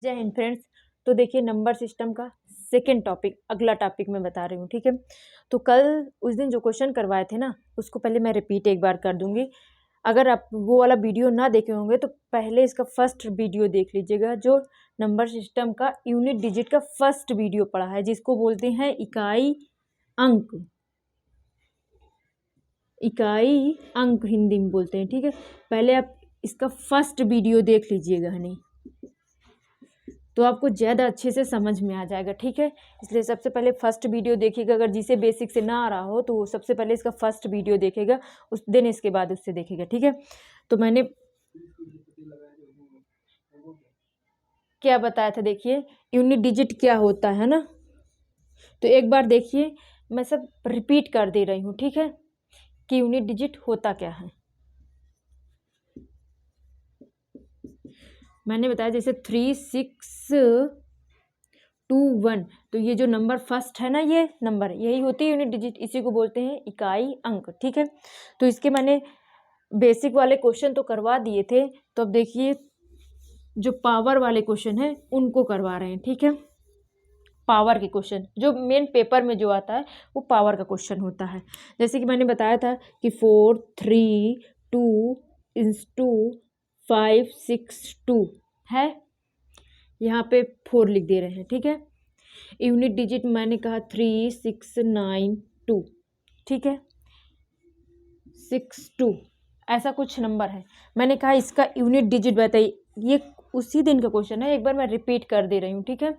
जय हिंद फ्रेंड्स। तो देखिए नंबर सिस्टम का सेकेंड टॉपिक, अगला टॉपिक मैं बता रही हूँ, ठीक है। तो कल उस दिन जो क्वेश्चन करवाए थे ना, उसको पहले मैं रिपीट एक बार कर दूंगी। अगर आप वो वाला वीडियो ना देखे होंगे तो पहले इसका फर्स्ट वीडियो देख लीजिएगा, जो नंबर सिस्टम का यूनिट डिजिट का फर्स्ट वीडियो पढ़ा है, जिसको बोलते हैं इकाई अंक। इकाई अंक हिंदी में बोलते हैं, ठीक है। पहले आप इसका फर्स्ट वीडियो देख लीजिएगा, नहीं तो आपको ज़्यादा अच्छे से समझ में आ जाएगा, ठीक है। इसलिए सबसे पहले फर्स्ट वीडियो देखिएगा। अगर जिसे बेसिक से ना आ रहा हो तो सबसे पहले इसका फर्स्ट वीडियो देखेगा, उस दिन इसके बाद उससे देखेगा, ठीक है। तो मैंने क्या बताया था, देखिए यूनिट डिजिट क्या होता है ना। तो एक बार देखिए, मैं सब रिपीट कर दे रही हूँ, ठीक है, कि यूनिट डिजिट होता क्या है। मैंने बताया जैसे 3, 6, 2, 1, तो ये जो नंबर फर्स्ट है ना, ये नंबर यही होती है यूनिट डिजिट, इसी को बोलते हैं इकाई अंक, ठीक है। तो इसके मैंने बेसिक वाले क्वेश्चन तो करवा दिए थे। तो अब देखिए जो पावर वाले क्वेश्चन है उनको करवा रहे हैं, ठीक है। पावर के क्वेश्चन जो मेन पेपर में जो आता है वो पावर का क्वेश्चन होता है। जैसे कि मैंने बताया था कि 4, 3, 2, 5, 6, 2 है, यहाँ पे 4 लिख दे रहे हैं, ठीक है। यूनिट डिजिट मैंने कहा 3, 6, 9, 2, ठीक है, 6, 2 ऐसा कुछ नंबर है। मैंने कहा इसका यूनिट डिजिट बताइए। ये उसी दिन का क्वेश्चन है, एक बार मैं रिपीट कर दे रही हूँ, ठीक है।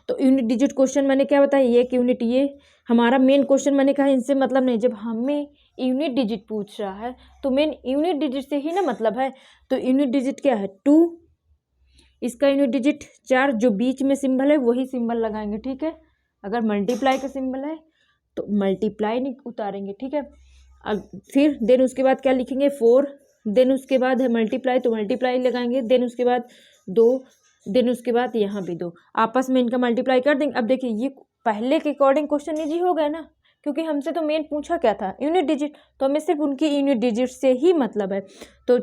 तो यूनिट डिजिट क्वेश्चन मैंने क्या बताया, ये कि यूनिट, ये हमारा मेन क्वेश्चन। मैंने कहा इनसे मतलब नहीं, जब हमें यूनिट डिजिट पूछ रहा है तो मेन यूनिट डिजिट से ही ना मतलब है। तो यूनिट डिजिट क्या है, 2, इसका यूनिट डिजिट 4, जो बीच में सिंबल है वही सिंबल लगाएंगे, ठीक है। अगर मल्टीप्लाई का सिंबल है तो मल्टीप्लाई नहीं उतारेंगे, ठीक है। अब फिर देन उसके बाद क्या लिखेंगे, 4, देन उसके बाद है मल्टीप्लाई तो मल्टीप्लाई लगाएंगे, देन उसके बाद 2, देन उसके बाद यहाँ भी 2, आपस में इनका मल्टीप्लाई कर देंगे। अब देखिए ये पहले के अकॉर्डिंग क्वेश्चन इजी हो गया ना, क्योंकि हमसे तो मेन पूछा क्या था, यूनिट डिजिट, तो हमें सिर्फ उनकी यूनिट डिजिट से ही मतलब है। तो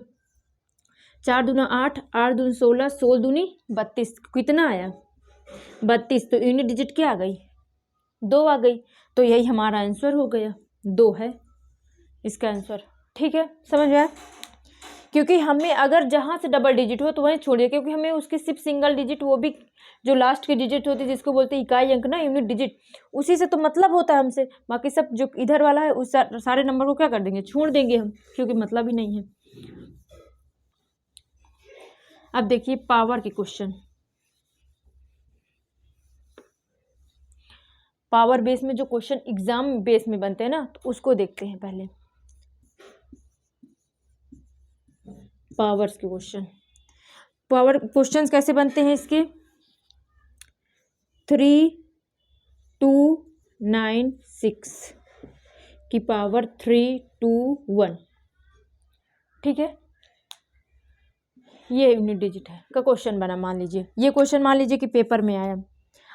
4 दूना 8, 8 दूनी 16, 16 दूनी 32, कितना आया 32। तो यूनिट डिजिट क्या आ गई, 2 आ गई। तो यही हमारा आंसर हो गया, 2 है इसका आंसर, ठीक है। समझ में आया, क्योंकि हमें अगर जहाँ से डबल डिजिट हो तो वहीं छोड़िए, क्योंकि हमें उसकी सिर्फ सिंगल डिजिट, वो भी जो लास्ट की डिजिट होती है जिसको बोलते हैं इकाई अंक ना, यूनिट डिजिट, उसी से तो मतलब होता है हमसे। बाकी सब जो इधर वाला है उस सारे नंबर को क्या कर देंगे, छोड़ देंगे हम, क्योंकि मतलब ही नहीं है। अब देखिए पावर के क्वेश्चन, पावर बेस में जो क्वेश्चन एग्जाम बेस में बनते हैं ना, तो उसको देखते हैं पहले। पावर्स के क्वेश्चन, पावर क्वेश्चंस कैसे बनते हैं इसके, 3, 2, 9, 6 की पावर 3, 2, 1, ठीक है। ये यूनिट डिजिट है का क्वेश्चन बना, मान लीजिए ये क्वेश्चन मान लीजिए कि पेपर में आया।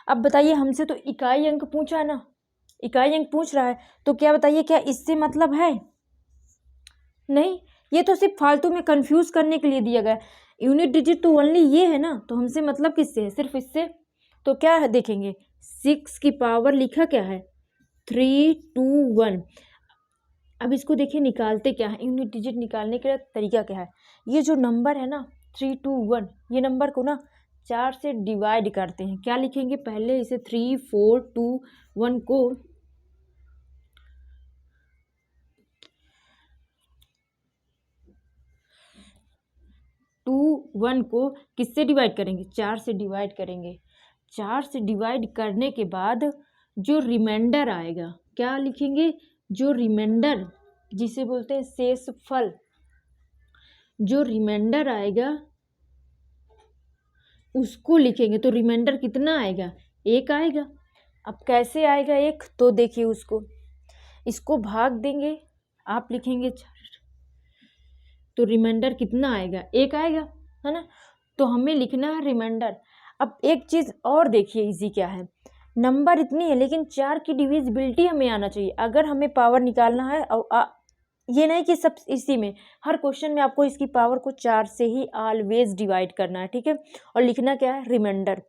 अब बताइए हमसे तो इकाई अंक पूछा ना, इकाई अंक पूछ रहा है, तो क्या बताइए क्या इससे मतलब है, नहीं, ये तो सिर्फ फालतू में कंफ्यूज करने के लिए दिया गया। यूनिट डिजिट तो ओनली ये है ना, तो हमसे मतलब किससे है, सिर्फ इससे। तो क्या है देखेंगे, 6 की पावर लिखा क्या है, 3, 2, 1। अब इसको देखिए निकालते क्या है, यूनिट डिजिट निकालने का तरीका क्या है। ये जो नंबर है ना 3, 2, 1, ये नंबर को ना 4 से डिवाइड करते हैं। क्या लिखेंगे, पहले इसे 3, 4, 2, 1 को 2, 1 को किससे डिवाइड करेंगे, 4 से डिवाइड करेंगे। 4 से डिवाइड करने के बाद जो रिमाइंडर आएगा, क्या लिखेंगे, जो रिमाइंडर जिसे बोलते हैं शेषफल, जो रिमाइंडर आएगा उसको लिखेंगे। तो रिमाइंडर कितना आएगा, 1 आएगा। अब कैसे आएगा 1, तो देखिए उसको, इसको भाग देंगे, आप लिखेंगे 4, तो रिमाइंडर कितना आएगा, 1 आएगा, है ना। तो हमें लिखना है रिमाइंडर। अब एक चीज़ और देखिए इजी क्या है, नंबर इतनी है लेकिन 4 की डिविजिबिलिटी हमें आना चाहिए। अगर हमें पावर निकालना है और ये नहीं कि सब इसी में, हर क्वेश्चन में आपको इसकी पावर को 4 से ही ऑलवेज डिवाइड करना है, ठीक है। और लिखना क्या है, रिमाइंडर।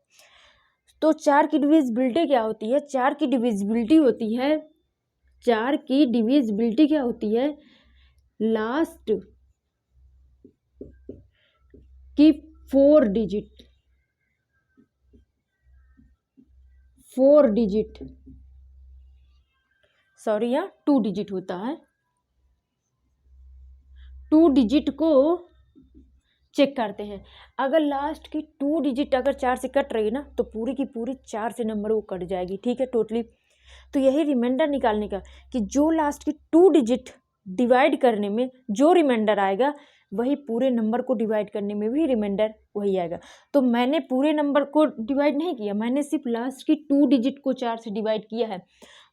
तो 4 की डिविजिबिलिटी क्या होती है, 4 की डिविजिबिलिटी होती है, 4 की डिविजिबिलिटी क्या होती है, लास्ट की 4 डिजिट, 4 डिजिट, सॉरी यहाँ 2 डिजिट होता है, 2 डिजिट को चेक करते हैं। अगर लास्ट की 2 डिजिट अगर 4 से कट रही है ना, तो पूरी की पूरी 4 से नंबर वो कट जाएगी, ठीक है, टोटली। तो यही रिमाइंडर निकालने का कि जो लास्ट की 2 डिजिट डिवाइड करने में जो रिमाइंडर आएगा, वही पूरे नंबर को डिवाइड करने में भी रिमाइंडर वही आएगा। तो मैंने पूरे नंबर को डिवाइड नहीं किया, मैंने सिर्फ लास्ट की 2 डिजिट को 4 से डिवाइड किया है।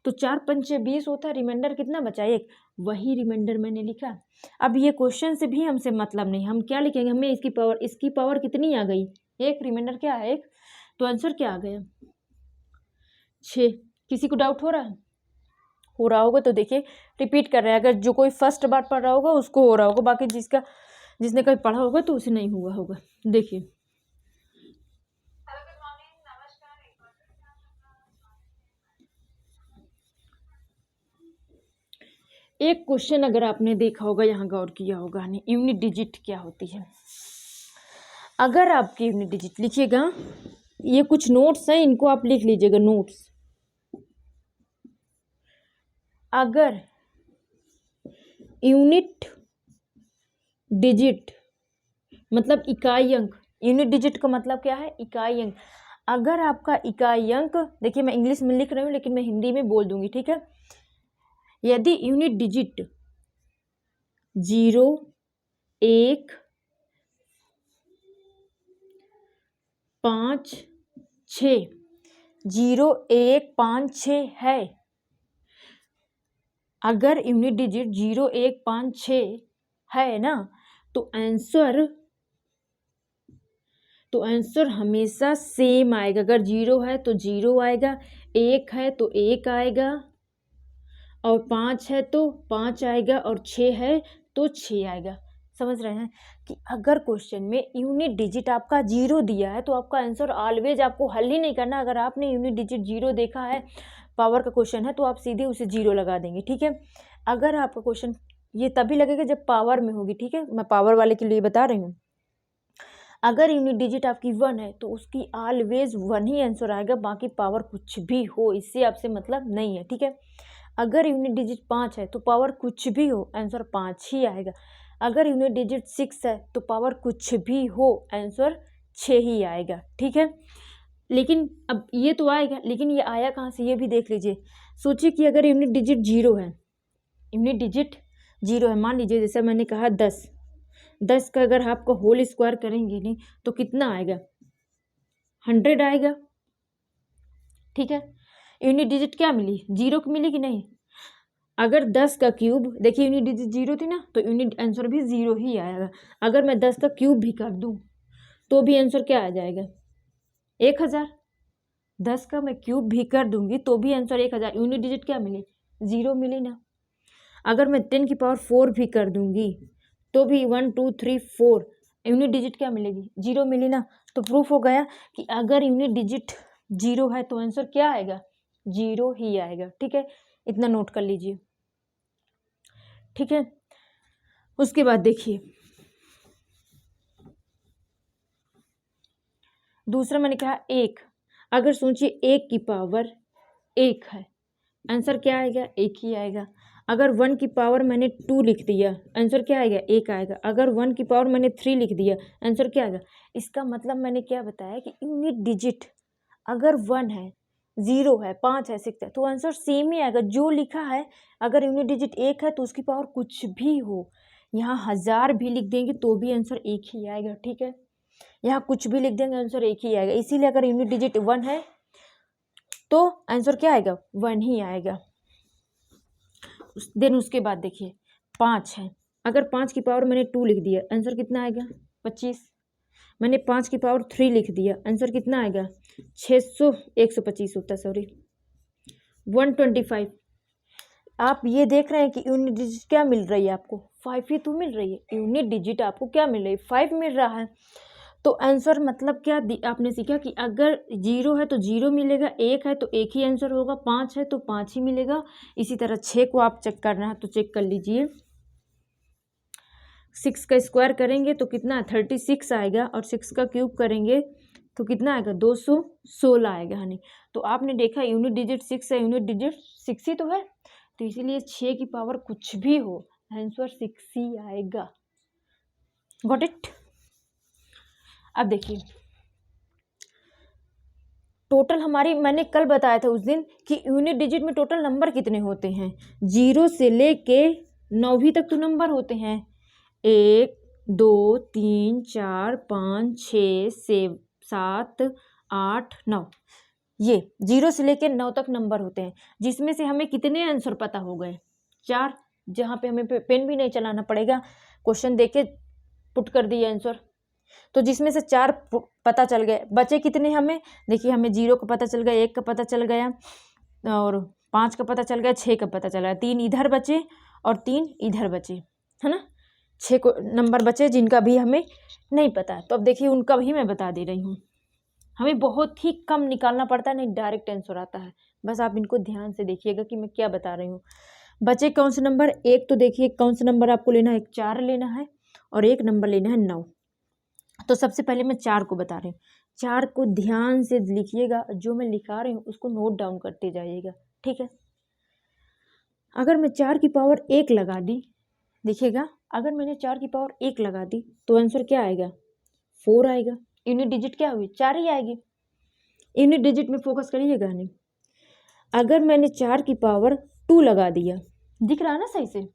तो 4 पंचे 20 होता है, रिमाइंडर कितना बचा, 1, वही रिमाइंडर मैंने लिखा। अब ये क्वेश्चन से भी हमसे मतलब नहीं, हम क्या लिखेंगे, हमें इसकी पावर कितनी आ गई, 1, रिमाइंडर क्या है 1, तो आंसर क्या आ गया 6। किसी को डाउट हो रहा है, हो रहा होगा तो देखिए रिपीट कर रहे हैं, अगर जो कोई फर्स्ट बार पढ़ रहा होगा उसको हो रहा होगा, बाकी जिसने कभी पढ़ा होगा तो उसे नहीं हुआ होगा। देखिए एक क्वेश्चन अगर आपने देखा होगा, यहाँ गौर किया होगा, यूनिट डिजिट क्या होती है। अगर आपकी यूनिट डिजिट लिखिएगा, ये कुछ नोट्स हैं, इनको आप लिख लीजिएगा, नोट्स। अगर यूनिट डिजिट मतलब इकाई अंक, यूनिट डिजिट का मतलब क्या है, इकाई अंक। अगर आपका इकाई अंक, देखिए मैं इंग्लिश में लिख रही हूँ लेकिन मैं हिंदी में बोल दूंगी, ठीक है। यदि यूनिट डिजिट 0, 1, 5, 6, 0, 1, 5, 6 है, अगर यूनिट डिजिट 0, 1, 5, 6 है ना, तो आंसर हमेशा सेम आएगा। अगर 0 है तो 0 आएगा, 1 है तो 1 आएगा, और 5 है तो 5 आएगा, और 6 है तो 6 आएगा। समझ रहे हैं कि अगर क्वेश्चन में यूनिट डिजिट आपका 0 दिया है तो आपका आंसर ऑलवेज, आपको हल ही नहीं करना। अगर आपने यूनिट डिजिट 0 देखा है, पावर का क्वेश्चन है, तो आप सीधे उसे 0 लगा देंगे, ठीक है। अगर आपका क्वेश्चन ये तभी लगेगा जब पावर में होगी, ठीक है, मैं पावर वाले के लिए बता रही हूँ। अगर यूनिट डिजिट आपकी 1 है तो उसकी ऑलवेज 1 ही आंसर आएगा, बाकी पावर कुछ भी हो इससे आपसे मतलब नहीं है, ठीक है। अगर यूनिट डिजिट 5 है तो पावर कुछ भी हो, आंसर 5 ही आएगा। अगर यूनिट डिजिट 6 है तो पावर कुछ भी हो, आंसर 6 ही आएगा, ठीक है। लेकिन अब ये तो आएगा, लेकिन ये आया कहाँ से, ये भी देख लीजिए। सोचिए कि अगर यूनिट डिजिट 0 है, यूनिट डिजिट 0 है, मान लीजिए जैसे मैंने कहा 10 का अगर आपको होल स्क्वायर करेंगे नहीं तो कितना आएगा, 100 आएगा, ठीक है। यूनिट डिजिट क्या मिली, 0 की मिली कि नहीं। अगर 10 का क्यूब, देखिए यूनिट डिजिट 0 थी ना, तो यूनिट आंसर भी 0 ही आएगा। अगर मैं 10 का क्यूब भी कर दूं तो भी आंसर क्या आ जाएगा, 1000। 10 का मैं क्यूब भी कर दूंगी तो भी आंसर 1000। यूनिट डिजिट क्या मिली, 0 मिली ना। अगर मैं 10 की पावर 4 भी कर दूंगी तो भी 1, 2, 3, 4, यूनिट डिजिट क्या मिलेगी, 0 मिली ना। तो प्रूफ हो गया कि अगर यूनिट डिजिट 0 है तो आंसर क्या आएगा, 0 ही आएगा, ठीक है। इतना नोट कर लीजिए, ठीक है। उसके बाद देखिए दूसरा मैंने कहा 1। अगर सोचिए 1 की पावर 1 है, आंसर क्या आएगा, 1 ही आएगा। अगर 1 की पावर मैंने 2 लिख दिया, आंसर क्या आएगा, 1 आएगा। अगर 1 की पावर मैंने 3 लिख दिया, आंसर क्या आएगा। इसका मतलब मैंने क्या बताया कि यूनिट डिजिट अगर 1 है, 0 है, 5 है, 6 है, तो आंसर सेम ही आएगा जो लिखा है। अगर यूनिट डिजिट 1 है तो उसकी पावर कुछ भी हो, यहाँ 1000 भी लिख देंगे तो भी आंसर 1 ही आएगा, ठीक है। यहाँ कुछ भी लिख देंगे आंसर 1 ही आएगा। इसीलिए अगर यूनिट डिजिट 1 है तो आंसर क्या आएगा, 1 ही आएगा। देन उसके बाद देखिए 5 है, अगर 5 की पावर मैंने 2 लिख दिया, आंसर कितना आएगा, 25। मैंने 5 की पावर 3 लिख दिया, आंसर कितना आएगा, 125 होता है, सॉरी 125। आप ये देख रहे हैं कि यूनिट डिजिट क्या मिल रही है आपको, 5 ही तो मिल रही है। यूनिट डिजिट आपको क्या मिल रही है, 5 मिल रहा है। तो आंसर मतलब क्या आपने सीखा कि अगर 0 है तो 0 मिलेगा, 1 है तो 1 ही आंसर होगा, 5 है तो 5 ही मिलेगा। इसी तरह 6 को आप चेक करना है तो चेक कर लीजिए। 6 का स्क्वायर करेंगे तो कितना 36 आएगा, और 6 का क्यूब करेंगे तो कितना आएगा 216 आएगा हनी। तो आपने देखा यूनिट डिजिट 6 है, यूनिट डिजिट 6 ही तो है, तो इसीलिए 6 की पावर कुछ भी हो आंसर 6 ही आएगा। Got it. अब देखिए टोटल हमारी, मैंने कल बताया था उस दिन कि यूनिट डिजिट में टोटल नंबर कितने होते हैं, 0 से लेके 9वीं तक तो नंबर होते हैं, 1 2 3 4 5 6 7 8 9, ये 0 से लेके 9 तक नंबर होते हैं, जिसमें से हमें कितने आंसर पता हो गए, 4, जहाँ पे हमें पेन भी नहीं चलाना पड़ेगा, क्वेश्चन देके पुट कर दिए आंसर। तो जिसमें से 4 पता चल गए, बचे कितने हमें, देखिए हमें 0 का पता चल गया, 1 का पता चल गया, और 5 का पता चल गया, 6 का पता चल गया, 3 इधर बचे और 3 इधर बचे, है ना। 6 को नंबर बचे जिनका भी हमें नहीं पता। तो अब देखिए उनका भी मैं बता दे रही हूँ। हमें बहुत ही कम निकालना पड़ता है, नहीं डायरेक्ट आंसर आता है। बस आप इनको ध्यान से देखिएगा कि मैं क्या बता रही हूँ। बचे कौन से नंबर, एक तो देखिए कौन सा नंबर आपको लेना है, 4 लेना है और एक नंबर लेना है 9। तो सबसे पहले मैं 4 को बता रही हूँ। 4 को ध्यान से लिखिएगा, जो मैं लिखा रही हूँ उसको नोट डाउन करते जाइएगा, ठीक है। अगर मैं 4 की पावर 1 लगा दी, देखिएगा अगर मैंने 4 की पावर 1 लगा दी तो आंसर क्या आएगा, 4 आएगा। यूनिट डिजिट क्या हुई, 4 ही आएगी। यूनिट डिजिट में फोकस करिएगा नहीं। अगर मैंने 4 की पावर 2 लगा दिया, दिख रहा है ना सही से,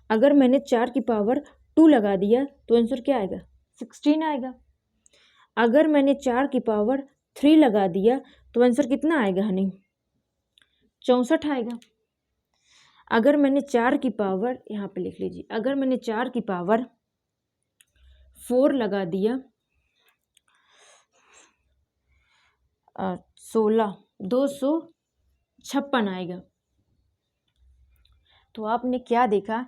अगर मैंने 4 की पावर 2 लगा दिया तो आंसर क्या आएगा, 16 आएगा। अगर मैंने 4 की पावर 3 लगा दिया तो आंसर कितना आएगा हनी, 64 आएगा। अगर मैंने 4 की पावर, यहाँ पे लिख लीजिए, अगर मैंने 4 की पावर 4 लगा दिया, 16, 256 आएगा। तो आपने क्या देखा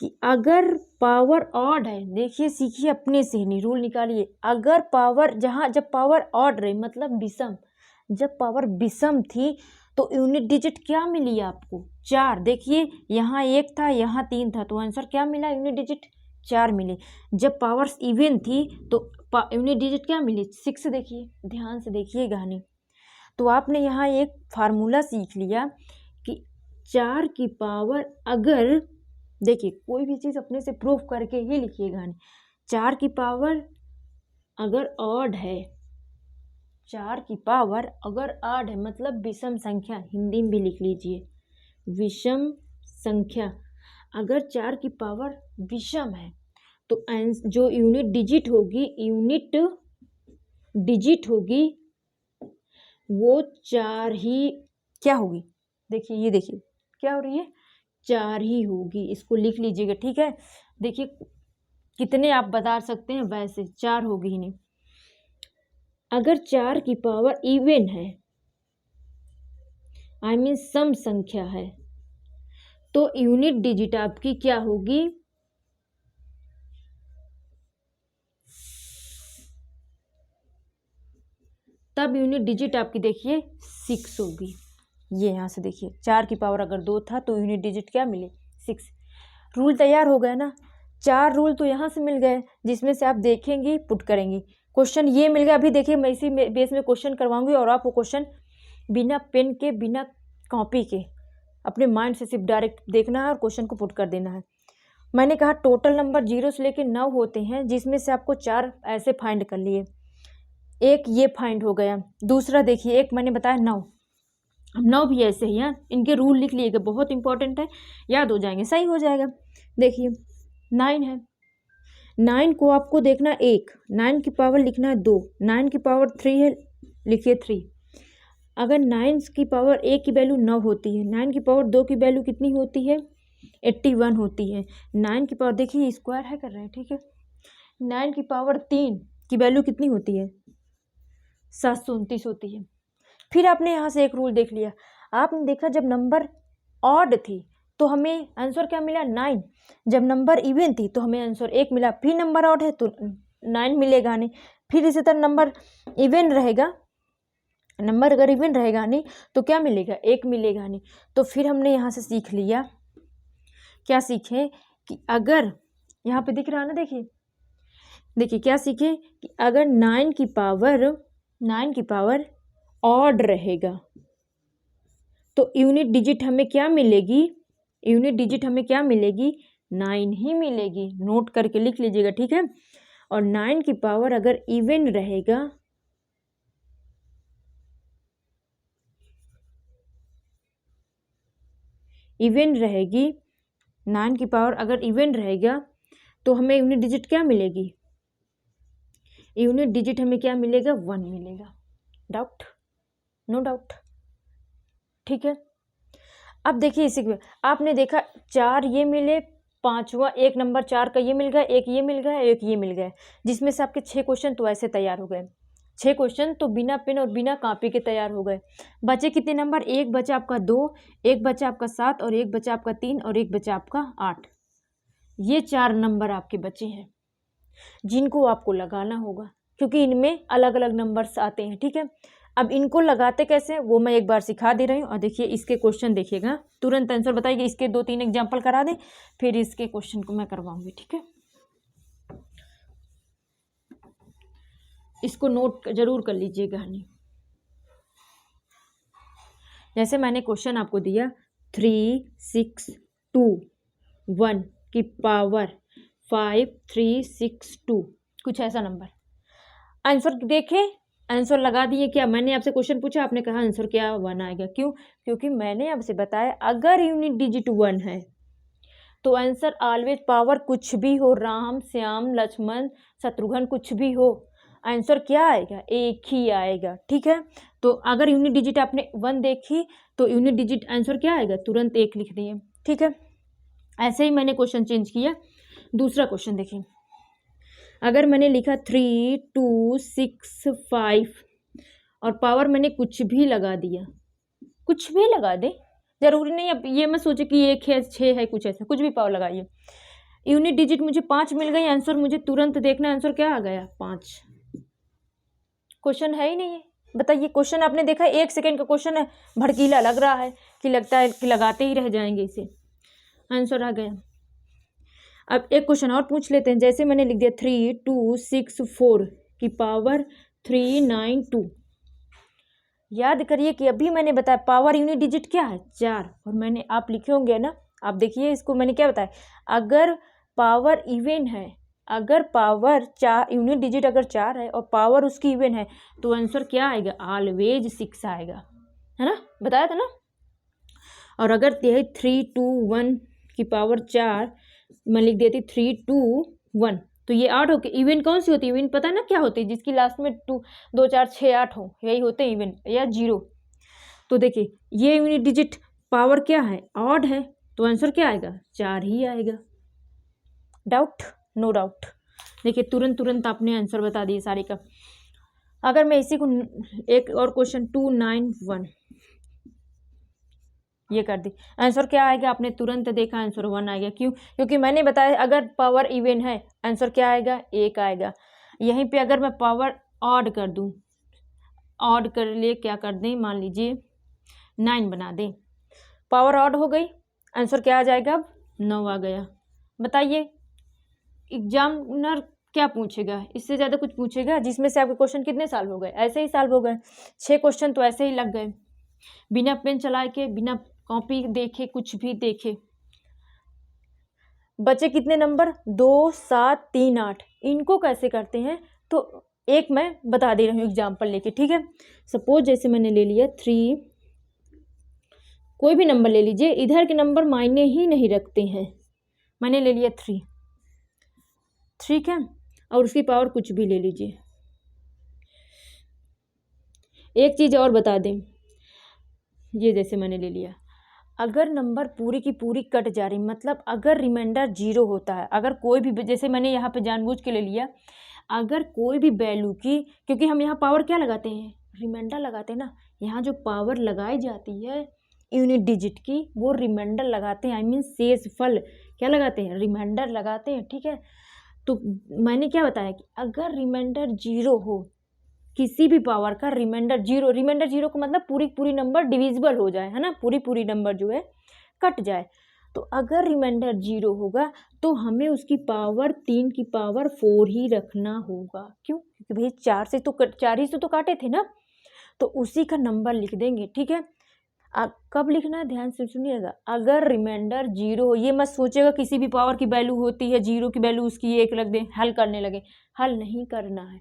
कि अगर पावर ऑड है, देखिए सीखिए अपने से, नहीं रूल निकालिए। अगर पावर जब पावर ऑड रही मतलब विषम, जब पावर विषम थी तो यूनिट डिजिट क्या मिली आपको, 4। देखिए यहाँ 1 था, यहाँ 3 था, तो आंसर क्या मिला, यूनिट डिजिट 4 मिले। जब पावर्स इवन थी तो यूनिट डिजिट क्या मिली, 6। देखिए ध्यान से देखिए गाने। तो आपने यहाँ एक फार्मूला सीख लिया कि 4 की पावर, अगर देखिए कोई भी चीज़ अपने से प्रूफ करके ही लिखिएगा। 4 की पावर अगर ऑड है, 4 की पावर अगर ऑड है मतलब विषम संख्या, हिंदी में भी लिख लीजिए विषम संख्या। अगर 4 की पावर विषम है तो जो यूनिट डिजिट होगी वो 4 ही क्या होगी, देखिए ये देखिए क्या हो रही है, 4 ही होगी। इसको लिख लीजिएगा, ठीक है। देखिए कितने आप बता सकते हैं, वैसे 4 होगी ही नहीं। अगर 4 की पावर इवन है, आई मीन सम संख्या है, तो यूनिट डिजिट आपकी क्या होगी, तब यूनिट डिजिट आपकी देखिए 6 होगी। ये यहाँ से देखिए 4 की पावर अगर 2 था तो यूनिट डिजिट क्या मिले, 6। रूल तैयार हो गया ना, 4 रूल तो यहाँ से मिल गए, जिसमें से आप देखेंगे पुट करेंगे। क्वेश्चन ये मिल गया, अभी देखिए मैं इसी बेस में क्वेश्चन करवाऊंगी और आपको क्वेश्चन बिना पेन के बिना कॉपी के अपने माइंड से सिर्फ डायरेक्ट देखना है और क्वेश्चन को पुट कर देना है। मैंने कहा टोटल नंबर 0 से लेकर 9 होते हैं, जिसमें से आपको 4 ऐसे फाइंड कर लिए, एक ये फाइंड हो गया। दूसरा देखिए एक मैंने बताया 9, अब 9 भी ऐसे ही हैं, इनके रूल लिख लीजिएगा, बहुत इंपॉर्टेंट है, याद हो जाएंगे, सही हो जाएगा। देखिए 9 है, 9 को आपको देखना 1, 9 की पावर लिखना है 2, 9 की पावर 3 है, लिखिए 3। अगर 9 की पावर 1 की वैल्यू 9 होती है, 9 की पावर 2 की वैल्यू कितनी होती है, 81 होती है। 9 की पावर देखिए स्क्वायर है कर रहे हैं, ठीक है। 9 की पावर 3 की वैल्यू कितनी होती है, 729 होती है। फिर आपने यहाँ से एक रूल देख लिया, आपने देखा जब नंबर ऑड थी तो हमें आंसर क्या मिला 9। जब नंबर इवन थी तो हमें आंसर 1 मिला, फिर नंबर ऑड है तो 9 मिलेगा नहीं। फिर इसी तरह नंबर इवन रहेगा, नंबर अगर इवन रहेगा नहीं तो क्या मिलेगा, 1 मिलेगा नहीं। तो फिर हमने यहाँ से सीख लिया, क्या सीखे कि अगर यहाँ पे दिख रहा है ना, देखिए क्या सीखे कि अगर 9 की पावर ऑड रहेगा तो यूनिट डिजिट हमें क्या मिलेगी, यूनिट डिजिट हमें क्या मिलेगी, 9 ही मिलेगी। नोट करके लिख लीजिएगा, ठीक है। और 9 की पावर अगर इवन रहेगा, इवन रहेगी, 9 की पावर अगर इवन रहेगा तो हमें यूनिट डिजिट क्या मिलेगी, यूनिट डिजिट हमें क्या मिलेगा, 1 मिलेगा। डाउट? नो डाउट, ठीक है। अब देखिए इसी में आपने देखा 4 ये मिले, 5वां एक नंबर 4 का ये मिल गया, एक ये मिल गया, एक ये मिल गया, जिसमें से आपके 6 क्वेश्चन तो ऐसे तैयार हो गए। 6 क्वेश्चन तो बिना पेन और बिना कॉपी के तैयार हो गए। बचे कितने नंबर, एक बचा आपका 2, एक बचा आपका 7 और एक बचा आपका 3 और एक बचा आपका 8। ये 4 नंबर आपके बचे हैं जिनको आपको लगाना होगा, क्योंकि इनमें अलग अलग नंबर्स आते हैं, ठीक है। अब इनको लगाते कैसे वो मैं एक बार सिखा दे रही हूँ। और देखिए इसके क्वेश्चन देखिएगा, तुरंत आंसर बताइए। इसके 2-3 एग्जाम्पल करा दें, फिर इसके क्वेश्चन को मैं करवाऊंगी, ठीक है। इसको नोट जरूर कर लीजिएगा। जैसे मैंने क्वेश्चन आपको दिया 3, 6, 2, 1 की पावर 5, 3, 6, 2, कुछ ऐसा नंबर। आंसर देखे, आंसर लगा दिए। क्या मैंने आपसे क्वेश्चन पूछा, आपने कहा आंसर क्या 1 आएगा। क्यों? क्योंकि मैंने आपसे बताया अगर यूनिट डिजिट 1 है तो आंसर ऑलवेज, पावर कुछ भी हो, राम, श्याम, लक्ष्मण, शत्रुघ्न, कुछ भी हो, आंसर क्या आएगा, एक ही आएगा, ठीक है। तो अगर यूनिट डिजिट आपने 1 देखी तो यूनिट डिजिट आंसर क्या आएगा, तुरंत 1 लिख दिए, ठीक है। ऐसे ही मैंने क्वेश्चन चेंज किया। दूसरा क्वेश्चन देखिए, अगर मैंने लिखा 3, 2, 6, 5 और पावर मैंने कुछ भी लगा दिया, कुछ भी लगा दे, जरूरी नहीं अब ये मैं सोचे कि 1 है, 6 है, कुछ ऐसा, कुछ भी पावर लगाइए। यूनिट डिजिट मुझे 5 मिल गई, आंसर मुझे तुरंत देखना, आंसर क्या आ गया, 5। क्वेश्चन है ही नहीं है, बताइए। क्वेश्चन आपने देखा 1 सेकेंड का क्वेश्चन है, भड़कीला लग रहा है कि लगता है कि लगाते ही रह जाएंगे इसे, आंसर आ गया। अब एक क्वेश्चन और पूछ लेते हैं। जैसे मैंने लिख दिया 3, 2, 6, 4 की पावर 3, 9, 2। याद करिए कि अभी मैंने बताया पावर यूनिट डिजिट क्या है, 4। और मैंने, आप लिखे होंगे ना, आप देखिए इसको मैंने क्या बताया, अगर पावर इवन है, अगर पावर 4 यूनिट डिजिट अगर 4 है और पावर उसकी इवन है तो आंसर क्या आएगा, ऑलवेज 6 आएगा, है ना, बताया था ना। और अगर यही 3, 2, 1 की पावर 4 मैं लिख देती 3, 2, 1 तो ये 8 होके इवन कौन सी होती है, इवन पता है ना क्या होती है, जिसकी लास्ट में 2, 4, 6, 8 हो, यही होते हैं इवन या 0। तो देखिए ये यूनिट डिजिट पावर क्या है, ऑड है, तो आंसर क्या आएगा, 4 ही आएगा। डाउट? No doubt. देखिए तुरंत आपने आंसर बता दिए सारे का। अगर मैं इसी को एक और क्वेश्चन 2, 9, 1 ये कर दी, आंसर क्या आएगा, आपने तुरंत देखा आंसर 1 आएगा। क्यों? क्योंकि मैंने बताया अगर पावर इवन है आंसर क्या आएगा, 1 आएगा। यहीं पे अगर मैं पावर ऑड कर दूं, ऑड कर लिए क्या कर दें, मान लीजिए 9 बना दें, पावर ऑड हो गई, आंसर क्या आ जाएगा, अब 9 आ गया। बताइए एग्जामिनर क्या पूछेगा, इससे ज़्यादा कुछ पूछेगा? जिसमें से आपके क्वेश्चन कितने सॉल्व हो गए, ऐसे ही सॉल्व हो गए। 6 क्वेश्चन तो ऐसे ही लग गए, बिना पेन चलाए के, बिना कॉपी देखे, कुछ भी देखे। बचे कितने नंबर, 2, 7, 3, 8। इनको कैसे करते हैं तो एक मैं बता दे रही हूँ एग्जाम्पल लेके, ठीक है। सपोज जैसे मैंने ले लिया 3, कोई भी नंबर ले लीजिए, इधर के नंबर मायने ही नहीं रखते हैं। मैंने ले लिया 3, ठीक है, और उसकी पावर कुछ भी ले लीजिए। एक चीज़ और बता दें, ये जैसे मैंने ले लिया, अगर नंबर पूरी की पूरी कट जा रही, मतलब अगर रिमाइंडर 0 होता है, अगर कोई भी, जैसे मैंने यहाँ पे जानबूझ के ले लिया, अगर कोई भी वैल्यू की, क्योंकि हम यहाँ पावर क्या लगाते हैं, रिमाइंडर लगाते हैं ना, यहाँ जो पावर लगाई जाती है यूनिट डिजिट की वो रिमाइंडर लगाते हैं, आई मीन शेषफल क्या लगाते हैं, रिमाइंडर लगाते हैं, ठीक है। तो मैंने क्या बताया कि अगर रिमाइंडर 0 हो, किसी भी पावर का रिमाइंडर 0 का मतलब पूरी नंबर डिविजिबल हो जाए, है ना, पूरी नंबर जो है कट जाए। तो अगर रिमाइंडर 0 होगा तो हमें उसकी पावर 3 की पावर 4 ही रखना होगा। क्यों? क्योंकि भाई 4 ही से तो काटे थे ना, तो उसी का नंबर लिख देंगे, ठीक है। कब लिखना है, ध्यान से सुनिएगा। अगर रिमाइंडर 0 हो, ये मत सोचेगा किसी भी पावर की वैल्यू होती है 0 की वैल्यू उसकी 1 रख दें, हल करने लगे, हल नहीं करना है।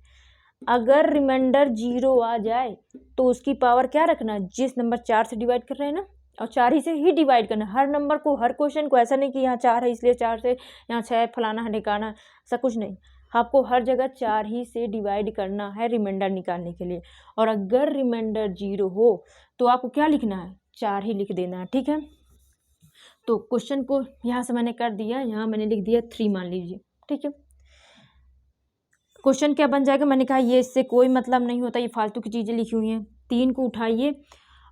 अगर रिमाइंडर 0 आ जाए तो उसकी पावर क्या रखना है, जिस नंबर 4 से डिवाइड कर रहे हैं ना, और 4 ही से ही डिवाइड करना, हर नंबर को, हर क्वेश्चन को। ऐसा नहीं कि यहाँ 4 है इसलिए 4 से, यहाँ 6 है फलाना है ढिकाना, ऐसा कुछ नहीं। आपको हर जगह 4 ही से डिवाइड करना है रिमाइंडर निकालने के लिए। और अगर रिमाइंडर 0 हो तो आपको क्या लिखना है, 4 ही लिख देना है, ठीक है। तो क्वेश्चन को यहाँ से मैंने कर दिया, यहाँ मैंने लिख दिया 3 मान लीजिए, ठीक है। क्वेश्चन क्या बन जाएगा, मैंने कहा ये इससे कोई मतलब नहीं होता, ये फालतू की चीज़ें लिखी हुई हैं। 3 को उठाइए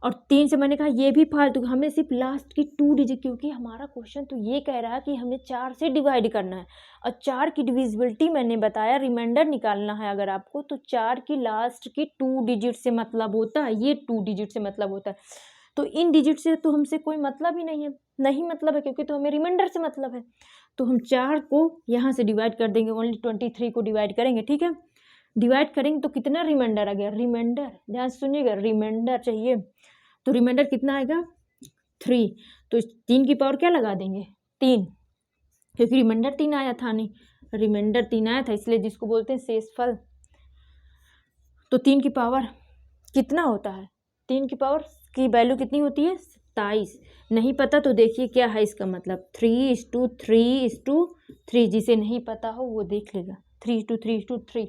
और 3 से मैंने कहा ये भी फालतू, हमें सिर्फ लास्ट की 2 डिजिट, क्योंकि हमारा क्वेश्चन तो ये कह रहा है कि हमें 4 से डिवाइड करना है और 4 की डिविजिबिलिटी मैंने बताया, रिमाइंडर निकालना है अगर आपको, तो 4 की लास्ट की 2 डिजिट से मतलब होता है, ये 2 डिजिट से मतलब होता है। तो इन डिजिट से तो हमसे कोई मतलब ही नहीं है, नहीं मतलब है, क्योंकि तो हमें रिमाइंडर से मतलब है। तो हम 4 को यहाँ से डिवाइड कर देंगे, ओनली 23 को डिवाइड करेंगे, ठीक है। डिवाइड करेंगे तो कितना रिमाइंडर आ गया, रिमाइंडर ध्यान सुनिएगा, रिमाइंडर चाहिए तो रिमाइंडर कितना आएगा 3। तो 3 की पावर क्या लगा देंगे 3, क्योंकि रिमाइंडर 3 आया था, नहीं रिमाइंडर 3 आया था, इसलिए जिसको बोलते हैं शेषफल। तो 3 की पावर कितना होता है, 3 की पावर की वैल्यू कितनी होती है 27। नहीं पता तो देखिए क्या है इसका मतलब, 3:3:3। जिसे नहीं पता हो वो देख लेगा, 3:3:3।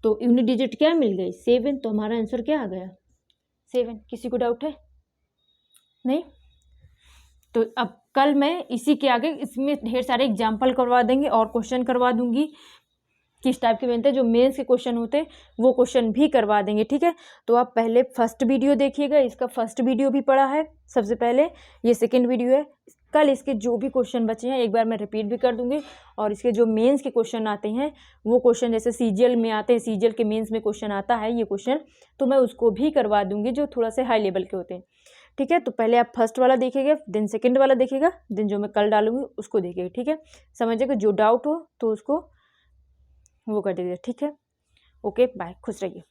तो यूनिट डिजिट क्या मिल गई 7, तो हमारा आंसर क्या आ गया 7। किसी को डाउट है? नहीं? तो अब कल मैं इसी के आगे इसमें ढेर सारे एग्जाम्पल करवा देंगे और क्वेश्चन करवा दूंगी, किस टाइप के बनते हैं, जो मेंस के क्वेश्चन होते हैं वो क्वेश्चन भी करवा देंगे, ठीक है। तो आप पहले फर्स्ट वीडियो देखिएगा, इसका फर्स्ट वीडियो भी पड़ा है सबसे पहले, ये सेकंड वीडियो है। कल इसके जो भी क्वेश्चन बचे हैं एक बार मैं रिपीट भी कर दूंगी, और इसके जो मेंस के क्वेश्चन आते हैं वो क्वेश्चन जैसे सीजीएल में आते हैं, सीजीएल के मेंस में क्वेश्चन आता है ये क्वेश्चन, तो मैं उसको भी करवा दूंगी जो थोड़ा से हाई लेवल के होते हैं, ठीक है। तो पहले आप फर्स्ट वाला देखिएगा, देन सेकंड वाला देखिएगा, देन जो मैं कल डालूंगी उसको देखिएगा, ठीक है। समझिएगा, जो डाउट हो तो उसको वो कर दीजिए, ठीक है। ओके बाय, खुश रहिए।